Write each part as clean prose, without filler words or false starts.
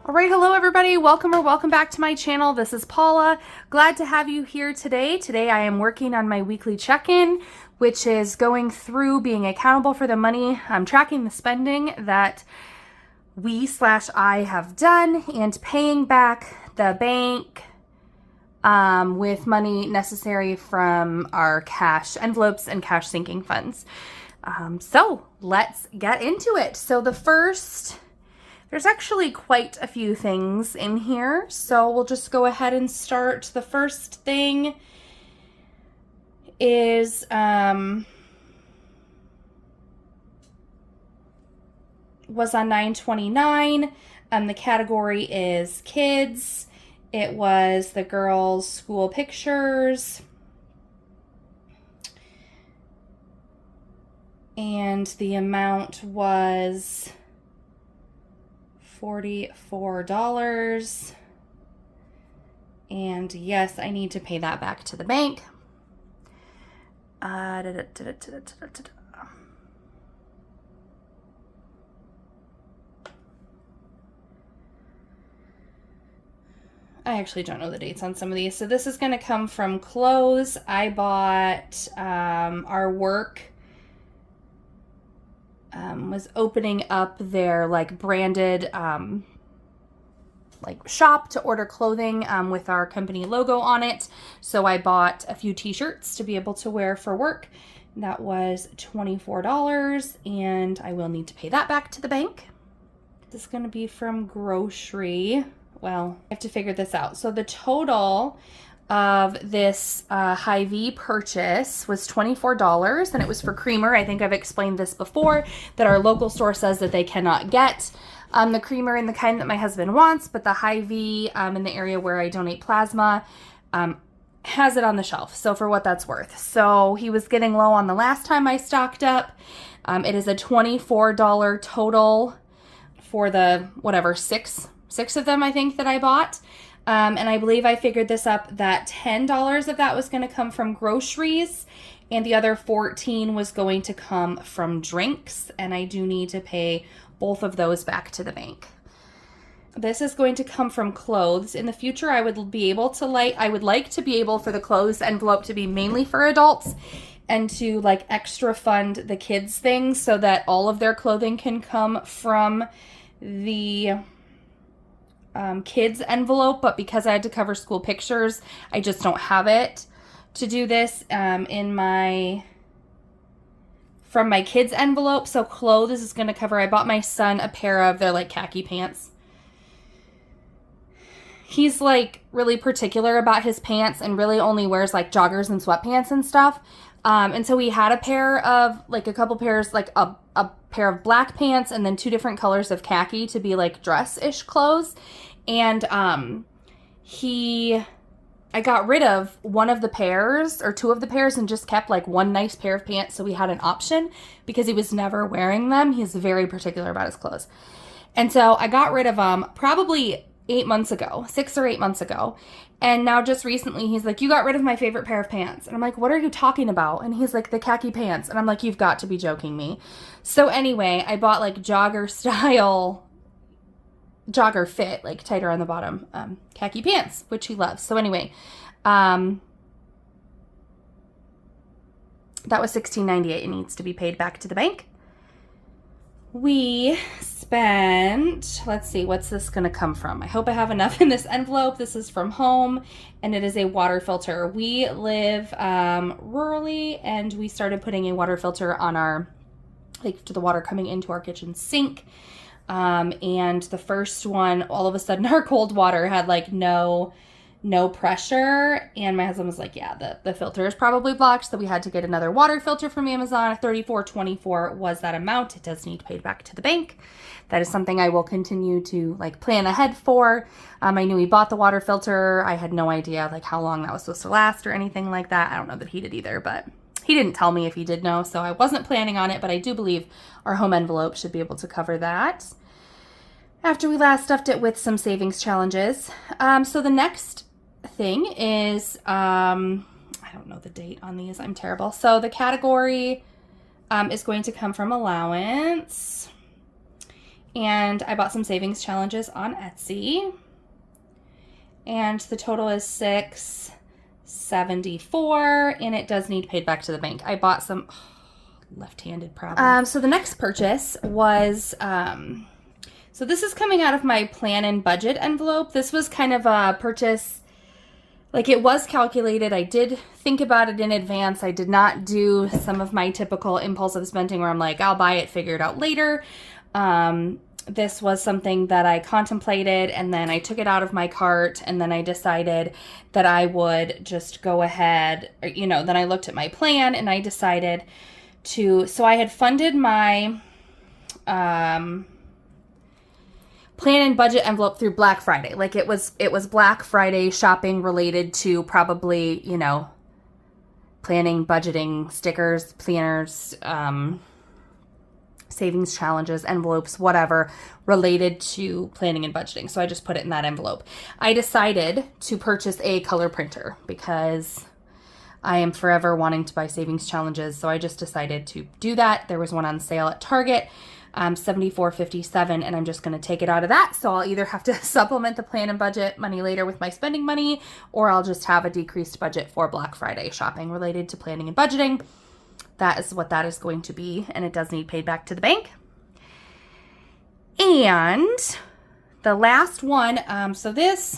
All right, hello everybody. Welcome or welcome back to my channel. This is Paula. Glad to have you here today. Today I am working on my weekly check-in, which is going through being accountable for the money. I'm tracking the spending that I have done and paying back the bank with money necessary from our cash envelopes and cash sinking funds. So let's get into it. So there's actually quite a few things in here, so we'll just go ahead and start. The first thing is was on 9/29. The category is kids. It was the girls' school pictures. And the amount was $44. And yes, I need to pay that back to the bank. I actually don't know the dates on some of these. So this is going to come from clothes. I bought our work was opening up their like branded like shop to order clothing with our company logo on it. So I bought a few t-shirts to be able to wear for work. That was $24 and I will need to pay that back to the bank. This is going to be from grocery. Well, I have to figure this out. So the total of this Hy-Vee purchase was $24 and it was for creamer. I think I've explained this before, that our local store says that they cannot get the creamer in the kind that my husband wants, but the Hy-Vee in the area where I donate plasma has it on the shelf. So for what that's worth. So he was getting low on the last time I stocked up. It is a $24 total for the whatever six of them I think that I bought. And I believe I figured this up that $10 of that was going to come from groceries and the other $14 was going to come from drinks. And I do need to pay both of those back to the bank. This is going to come from clothes. In the future, I would like to be able for the clothes envelope to be mainly for adults and to like extra fund the kids things so that all of their clothing can come from the kids envelope, but because I had to cover school pictures, I just don't have it to do this from my kids envelope. So clothes is going to cover. I bought my son a pair of their like khaki pants. He's like really particular about his pants and really only wears like joggers and sweatpants and stuff. And so he had a pair of like a couple pairs, like a pair of black pants and then two different colors of khaki to be like dress-ish clothes. And I got rid of one of the pairs or two of the pairs and just kept like one nice pair of pants. So we had an option because he was never wearing them. He's very particular about his clothes. And so I got rid of them probably 6 or 8 months ago. And now just recently he's like, you got rid of my favorite pair of pants. And I'm like, what are you talking about? And he's like, the khaki pants. And I'm like, you've got to be joking me. So anyway, I bought like jogger fit, like tighter on the bottom, khaki pants, which he loves. So anyway, that was $16.98. It needs to be paid back to the bank. We spent, let's see, what's this going to come from? I hope I have enough in this envelope. This is from home and it is a water filter. We live rurally and we started putting a water filter on our, like to the water coming into our kitchen sink. And the first one, all of a sudden our cold water had like no pressure. And my husband was like, yeah, the filter is probably blocked. So we had to get another water filter from Amazon. $34.24 was that amount. It does need paid back to the bank. That is something I will continue to like plan ahead for. I knew he bought the water filter. I had no idea like how long that was supposed to last or anything like that. I don't know that he did either, but he didn't tell me if he did know. So I wasn't planning on it, but I do believe our home envelope should be able to cover that. After we last stuffed it with some savings challenges. So the next thing is, I don't know the date on these. I'm terrible. So the category is going to come from allowance. And I bought some savings challenges on Etsy. And the total is $674, and it does need paid back to the bank. I bought some left-handed problem. So the next purchase was so this is coming out of my plan and budget envelope. This was kind of a purchase, like it was calculated. I did think about it in advance. I did not do some of my typical impulsive spending where I'm like, I'll buy it, figure it out later. This was something that I contemplated, and then I took it out of my cart, and then I decided that I would just go ahead, then I looked at my plan and I decided so I had funded my plan and budget envelope through Black Friday. Like it was Black Friday shopping related to probably, planning, budgeting, stickers, planners, savings challenges, envelopes, whatever related to planning and budgeting. So I just put it in that envelope. I decided to purchase a color printer because I am forever wanting to buy savings challenges. So I just decided to do that. There was one on sale at Target, $74.57, and I'm just going to take it out of that. So I'll either have to supplement the plan and budget money later with my spending money, or I'll just have a decreased budget for Black Friday shopping related to planning and budgeting. That is what that is going to be, and it does need paid back to the bank. And the last one, I'm just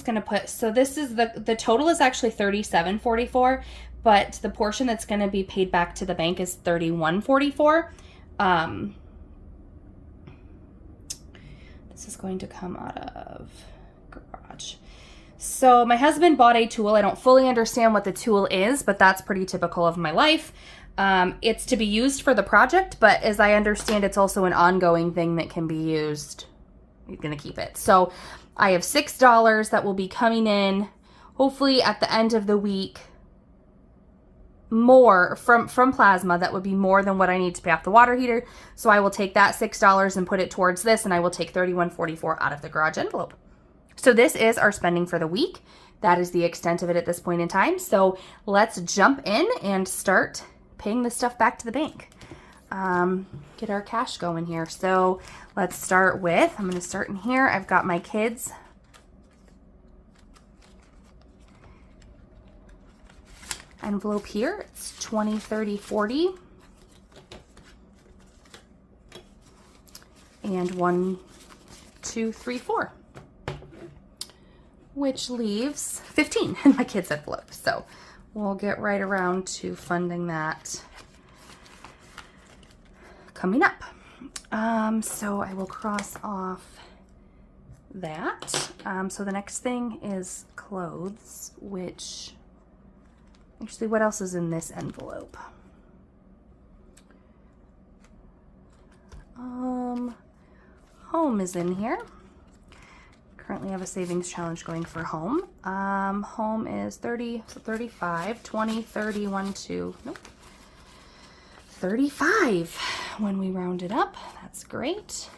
going to put, so this is the total is actually $37.44, but the portion that's going to be paid back to the bank is $31.44. This is going to come out of garage. So my husband bought a tool. I don't fully understand what the tool is, but that's pretty typical of my life. It's to be used for the project, but as I understand, it's also an ongoing thing that can be used. You're going to keep it. So I have $6 that will be coming in, hopefully at the end of the week, more from Plasma. That would be more than what I need to pay off the water heater. So I will take that $6 and put it towards this, and I will take $31.44 out of the garage envelope. So this is our spending for the week. That is the extent of it at this point in time. So let's jump in and start paying this stuff back to the bank. Get our cash going here. So let's start with, I'm going to start in here. I've got my kids' envelope here. It's 20, 30, 40. And 1, 2, 3, 4. Which leaves 15 in my kids' envelope. So we'll get right around to funding that coming up. So I will cross off that. So the next thing is clothes, which actually, what else is in this envelope? Home is in here. Currently have a savings challenge going for home. Home is 30, so 35, 20, 30, 1, 2, nope. 35 when we round it up. That's great.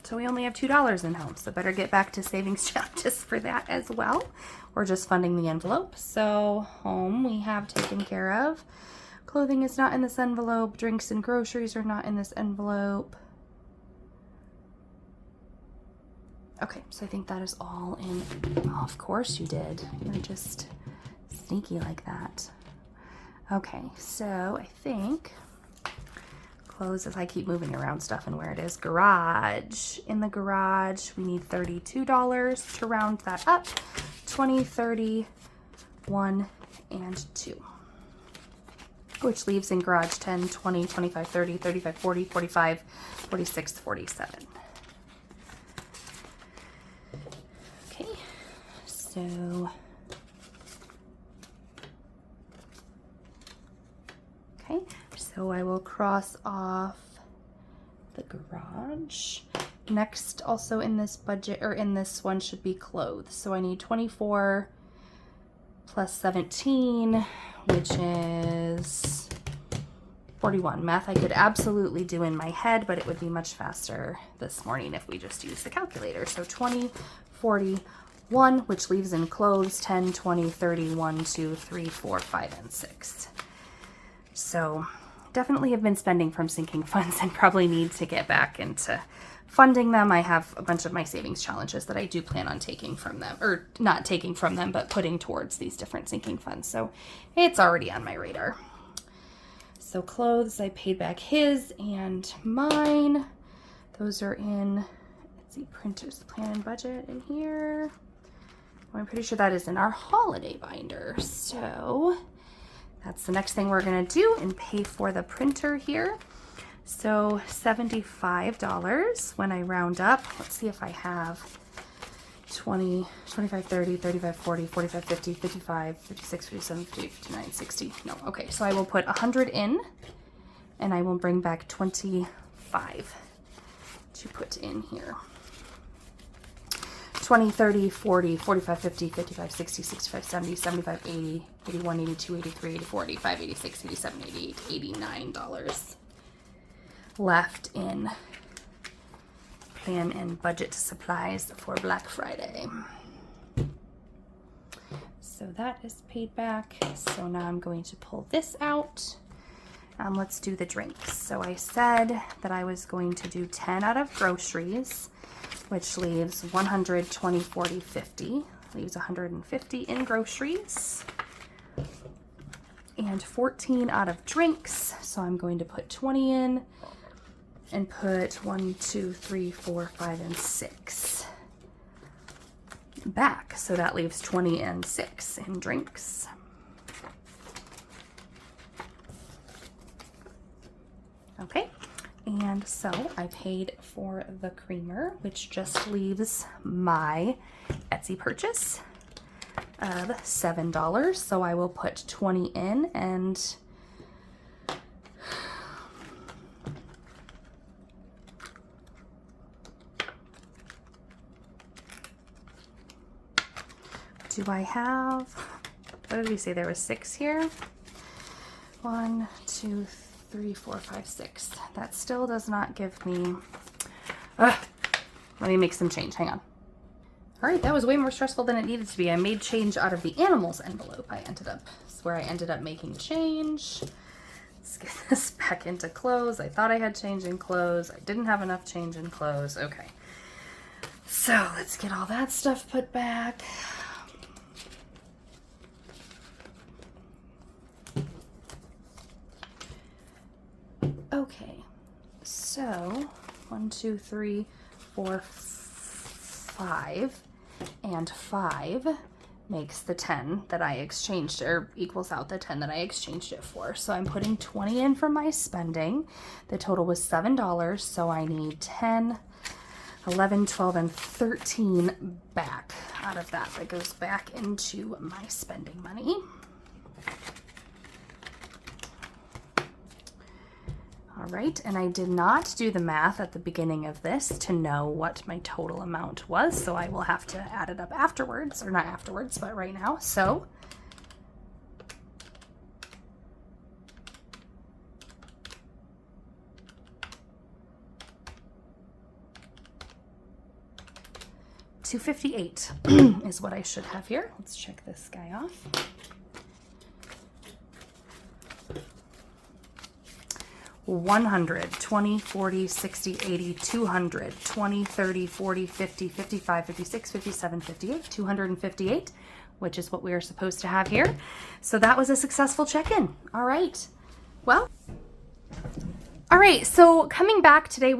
So we only have $2 in home, so better get back to savings challenges for that as well, or just funding the envelope. So home we have taken care of. Clothing is not in this envelope. Drinks and groceries are not in this envelope. Okay, so I think that is all in. Oh, of course you did. You're just sneaky like that. Okay, so I think clothes, as I keep moving around stuff and where it is. Garage. In the garage, we need $32 to round that up. 20, 30, 1, and 2. Which leaves in garage 10, 20, 25, 30, 35, 40, 45, 46, 47. Okay, so so I will cross off the garage. Next, also in this budget, or in this one, should be clothes. So I need 24 plus 17, which is 41. Math I could absolutely do in my head, but it would be much faster this morning if we just use the calculator. So 20, 41, which leaves in clothes 10, 20, 30, 1, 2, 3, 4, 5, and 6. So definitely have been spending from sinking funds and probably need to get back into funding them. I have a bunch of my savings challenges that I do plan on taking from them, or not taking from them, but putting towards these different sinking funds. So it's already on my radar. So clothes, I paid back his and mine. Those are in, let's see, printers, plan and budget in here. I'm pretty sure that is in our holiday binder. So that's the next thing we're gonna do and pay for the printer here. So $75 when I round up. Let's see if I have 20, 25, 30, 35, 40, 45, 50, 55, 56, 57, 58, 59, 60. No, okay, so I will put 100 in and I will bring back 25 to put in here. 20, 30, 40, 45, 50, 55, 60, 65, 70, 75, 80, 81, 82, 83, 84, 85, 86, 87, 88, $89 left in plan and budget supplies for Black Friday. So that is paid back. So now I'm going to pull this out. Let's do the drinks. So I said that I was going to do 10 out of groceries, which leaves 100, 20, 40, 50. Leaves 150 in groceries. And 14 out of drinks. So I'm going to put 20 in and put 1, 2, 3, 4, 5, and 6 back. So that leaves 20 and 6 in drinks. Okay, and so I paid for the creamer, which just leaves my Etsy purchase of $7. So I will put 20 in and do I have, what did we say, there was 6 here? 1, 2, 3, 4, 5, 6. That still does not give me, let me make some change, hang on. All right, that was way more stressful than it needed to be. I made change out of the animals envelope. It's where I ended up making change. Let's get this back into clothes. I thought I had change in clothes. I didn't have enough change in clothes. Okay, so let's get all that stuff put back. Okay, so 1, 2, 3, 4, 5, and 5 makes the 10 that I exchanged, or equals out the 10 that I exchanged it for. So I'm putting 20 in for my spending. The total was $7, so I need 10, 11, 12, and 13 back out of that. That goes back into my spending money. All right, and I did not do the math at the beginning of this to know what my total amount was, so I will have to add it up afterwards, or not afterwards, but right now. So $258 is what I should have here. Let's check this guy off. 100, 20, 40, 60, 80, 200, 20, 30, 40, 50, 55, 56, 57, 58, 258, which is what we are supposed to have here. So that was a successful check-in. All right. Well, all right. So coming back today,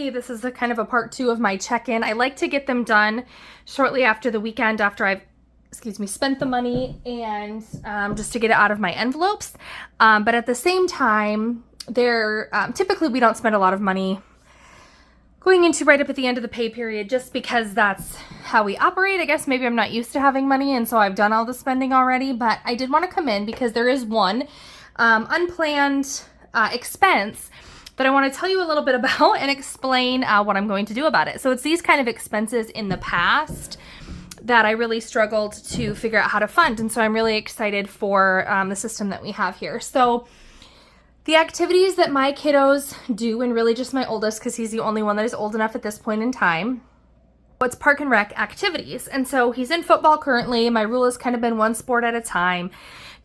this is a kind of a part 2 of my check-in. I like to get them done shortly after the weekend, after I've spent the money, and just to get it out of my envelopes. But at the same time, typically we don't spend a lot of money going into right up at the end of the pay period, just because that's how we operate. I guess maybe I'm not used to having money, and so I've done all the spending already, but I did want to come in because there is one unplanned expense that I want to tell you a little bit about and explain what I'm going to do about it. So it's these kind of expenses in the past that I really struggled to figure out how to fund, and so I'm really excited for the system that we have here. So The activities that my kiddos do, and really just my oldest because he's the only one that is old enough at this point in time, it's park and rec activities. And so he's in football currently. My rule has kind of been one sport at a time.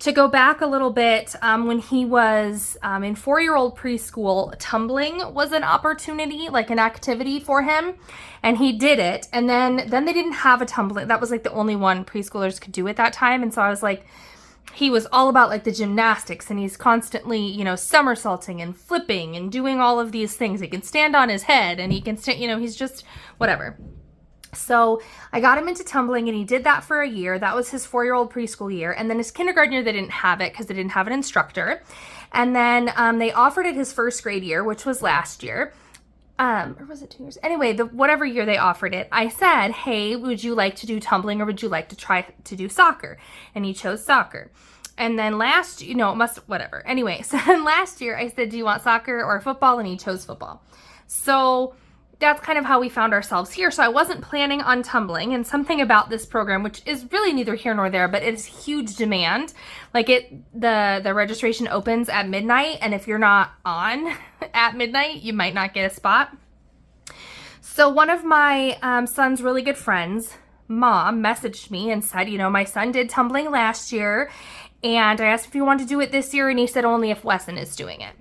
To go back a little bit, when he was in 4-year-old preschool, tumbling was an opportunity, like an activity for him, and he did it. And then they didn't have a tumbling. That was like the only one preschoolers could do at that time. And so I was like, he was all about like the gymnastics, and he's constantly, you know, somersaulting and flipping and doing all of these things. He can stand on his head, and he can stand, you know, he's just whatever. So I got him into tumbling, and he did that for a year. That was his 4-year-old preschool year. And then his kindergarten year, they didn't have it because they didn't have an instructor. And then they offered it his first grade year, which was last year. Or was it 2 years? Anyway, whatever year they offered it, I said, hey, would you like to do tumbling, or would you like to try to do soccer? And he chose soccer. And then whatever. Anyway, so then last year I said, do you want soccer or football? And he chose football. So that's kind of how we found ourselves here. So I wasn't planning on tumbling, and something about this program, which is really neither here nor there, but it's huge demand. Like the registration opens at midnight, and if you're not on at midnight, you might not get a spot. So one of my son's really good friends, mom, messaged me and said, you know, my son did tumbling last year, and I asked if he wanted to do it this year, and he said only if Wesson is doing it.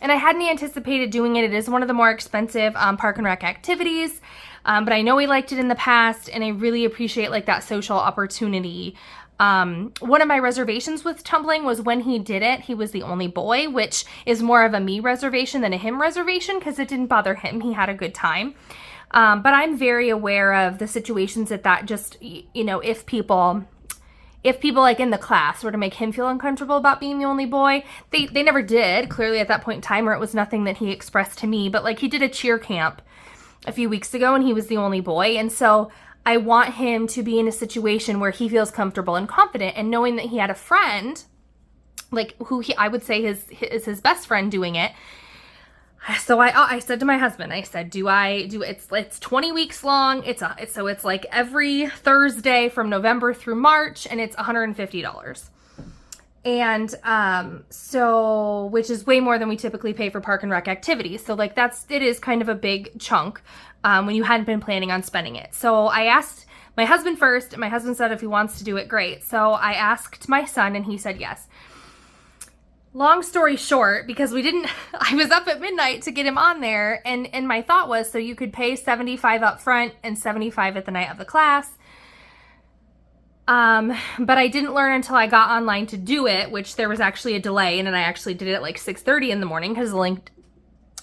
And I hadn't anticipated doing it. It is one of the more expensive park and rec activities, but I know he liked it in the past, and I really appreciate like that social opportunity. One of my reservations with tumbling was when he did it, he was the only boy, which is more of a me reservation than a him reservation because it didn't bother him. He had a good time. But I'm very aware of the situations that just, you know, if people like in the class were to make him feel uncomfortable about being the only boy, they never did, clearly at that point in time, or it was nothing that he expressed to me. But like he did a cheer camp a few weeks ago, and he was the only boy. And so I want him to be in a situation where he feels comfortable and confident, and knowing that he had a friend, like who I would say is his best friend doing it. So I said to my husband, I said, it's 20 weeks long. It's like every Thursday from November through March, and it's $150. And, so, which is way more than we typically pay for park and rec activities. So like it is kind of a big chunk, when you hadn't been planning on spending it. So I asked my husband first, and my husband said if he wants to do it, great. So I asked my son, and he said yes. Long story short, because I was up at midnight to get him on there, and my thought was, so you could pay $75 up front and $75 at the night of the class. But I didn't learn until I got online to do it, which there was actually a delay, and then I actually did it at like 6:30 in the morning because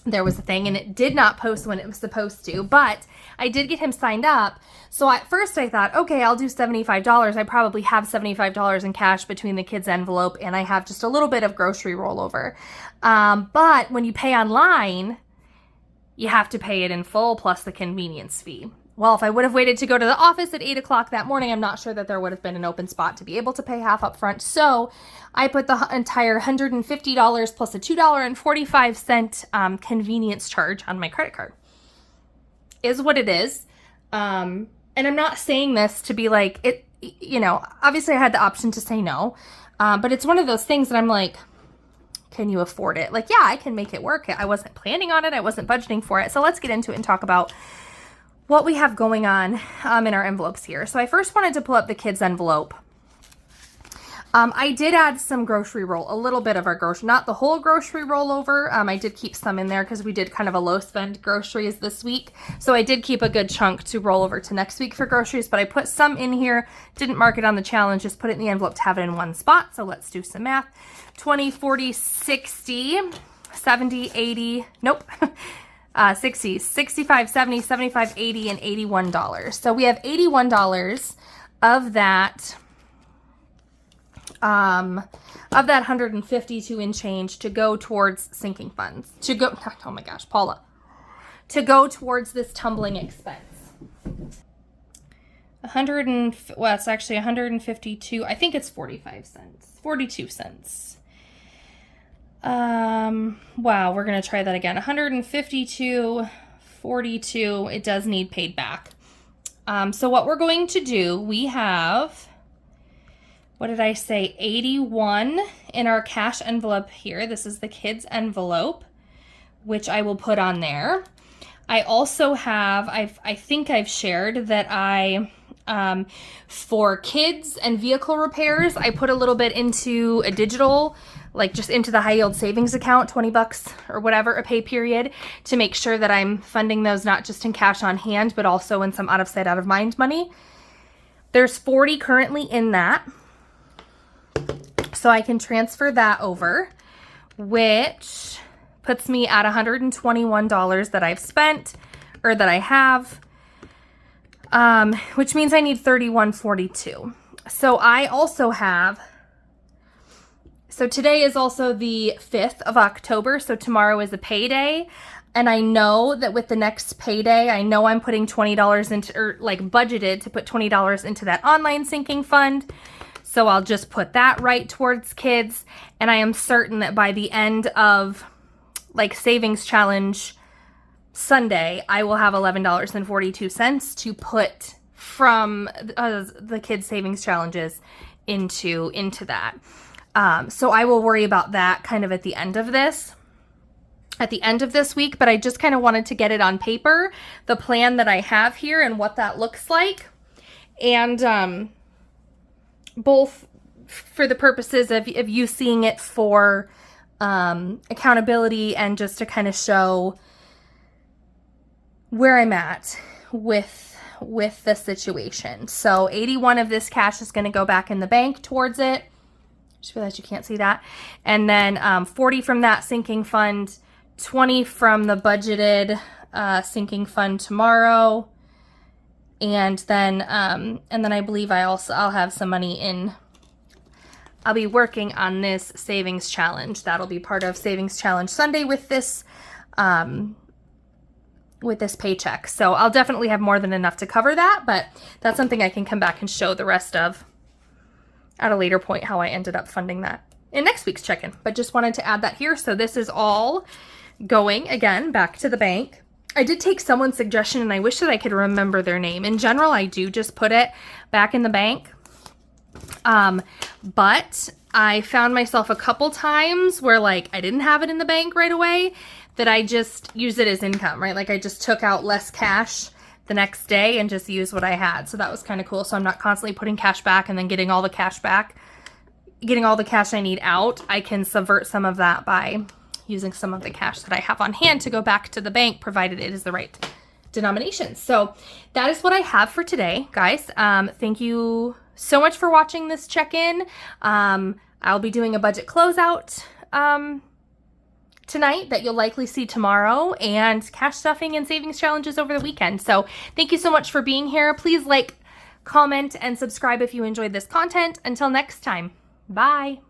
there was a thing, and it did not post when it was supposed to, but I did get him signed up. So at first I thought, okay, I'll do $75. I probably have $75 in cash between the kids' envelope, and I have just a little bit of grocery rollover. But when you pay online, you have to pay it in full plus the convenience fee. Well, if I would have waited to go to the office at 8 o'clock that morning, I'm not sure that there would have been an open spot to be able to pay half up front. So I put the entire $150 plus a $2.45 convenience charge on my credit card. Is what it is. And I'm not saying this to be like, it, you know, obviously I had the option to say no, but it's one of those things that I'm like, can you afford it? Like, yeah, I can make it work. I wasn't planning on it. I wasn't budgeting for it. So let's get into it and talk about what we have going on in our envelopes here. So I first wanted to pull up the kids' envelope. I did add some grocery roll, a little bit of our grocery, not the whole grocery rollover. I did keep some in there because we did kind of a low spend groceries this week. So I did keep a good chunk to roll over to next week for groceries, but I put some in here, didn't mark it on the challenge, just put it in the envelope to have it in one spot. So let's do some math. 20, 40, 60, 70, 80, nope. 60, 65, 70, 75, 80, and $81. So we have $81 of that 152 and change to go towards sinking funds. Oh my gosh, Paula. To go towards this tumbling expense. It's actually 152. I think it's 45 cents. 42 cents. Wow, we're going to try that again. 152.42. It does need paid back. So what we're going to do, we have what did I say, 81 in our cash envelope here. This is the kids envelope, which I will put on there. I also have, I think I've shared that I, for kids and vehicle repairs, I put a little bit into a digital, like just into the high yield savings account, 20 bucks or whatever a pay period, to make sure that I'm funding those not just in cash on hand, but also in some out of sight, out of mind money. There's 40 currently in that. So I can transfer that over, which puts me at $121 that I've spent, or that I have, which means I need $31.42. So I also have, so today is also the 5th of October, so tomorrow is a payday, and I know that with the next payday, I know I'm putting $20 into, or like budgeted to put $20 into that online sinking fund. So I'll just put that right towards kids. And I am certain that by the end of like savings challenge Sunday, I will have $11.42 to put from the kids savings challenges into that. So I will worry about that kind of at the end of this week, but I just kind of wanted to get it on paper, the plan that I have here and what that looks like. And, both for the purposes of you seeing it for accountability, and just to kind of show where I'm at with the situation. So 81 of this cash is going to go back in the bank towards it. Just realized you can't see that. And then 40 from that sinking fund, 20 from the budgeted sinking fund tomorrow. And then I believe I'll have some money in. I'll be working on this savings challenge. That'll be part of Savings Challenge Sunday with this paycheck. So I'll definitely have more than enough to cover that, but that's something I can come back and show the rest of at a later point, how I ended up funding that in next week's check-in. But just wanted to add that here. So this is all going, again, back to the bank. I did take someone's suggestion, and I wish that I could remember their name. In general, I do just put it back in the bank. But I found myself a couple times where like I didn't have it in the bank right away, that I just use it as income, right? Like I just took out less cash the next day and just used what I had. So that was kind of cool. So I'm not constantly putting cash back and then getting all the cash back, getting all the cash I need out. I can subvert some of that by using some of the cash that I have on hand to go back to the bank, provided it is the right denomination. So that is what I have for today, guys. Thank you so much for watching this check-in. I'll be doing a budget closeout tonight that you'll likely see tomorrow, and cash stuffing and savings challenges over the weekend. So thank you so much for being here. Please like, comment, and subscribe if you enjoyed this content. Until next time, bye.